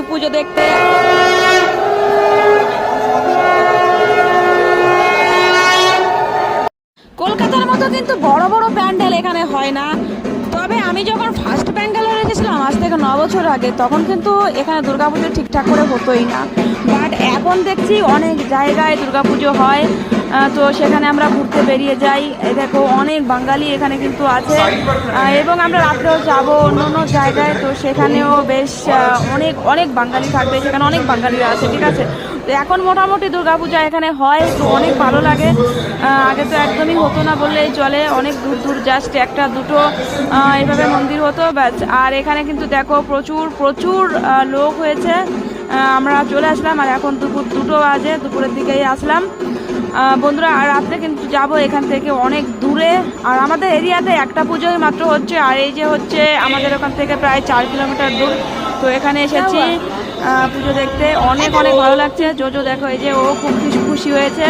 পুজো দেখতে। কলকাতার মতো কিন্তু বড় বড় প্যান্ডেল এখানে হয় না। তবে আমি যখন ফার্স্ট ব্যাঙ্গালোরে গেছিলাম আজ থেকে 9 বছর আগে, তখন কিন্তু এখানে দুর্গাপুজো ঠিকঠাক করে হতোই না। বাট এখন দেখছি অনেক জায়গায় দুর্গাপুজো হয়, তো সেখানে আমরা ঘুরতে বেরিয়ে যাই। এই দেখো অনেক বাঙালি এখানে কিন্তু আছে, এবং আমরা রাত্রেও যাবো অন্য অন্য জায়গায়, তো সেখানেও বেশ অনেক অনেক বাঙালি থাকবে, সেখানে অনেক বাঙালিরা আছে, ঠিক আছে। তো এখন মোটামুটি দুর্গাপূজা এখানে হয়, তো অনেক ভালো লাগে। আগে তো একদমই হতো না বললেই চলে, অনেক দূর দূর জাস্ট একটা দুটো এইভাবে মন্দির হতো ব্যাস। আর এখানে কিন্তু দেখো প্রচুর প্রচুর লোক হয়েছে। আমরা চলে আসলাম, আর এখন দুপুর 2টো বাজে, দুপুরের দিকেই আসলাম বন্ধুরা। আর রাত্রে কিন্তু যাব এখান থেকে অনেক দূরে, আর আমাদের এরিয়াতে একটা পুজোই মাত্র হচ্ছে, আর এই যে হচ্ছে আমাদের ওখান থেকে প্রায় 4 কিলোমিটার দূর। তো এখানে এসেছি পুজো দেখতে, অনেক অনেক ভালো লাগছে। জোজো দেখো এই যে ও খুব খুশি হয়েছে।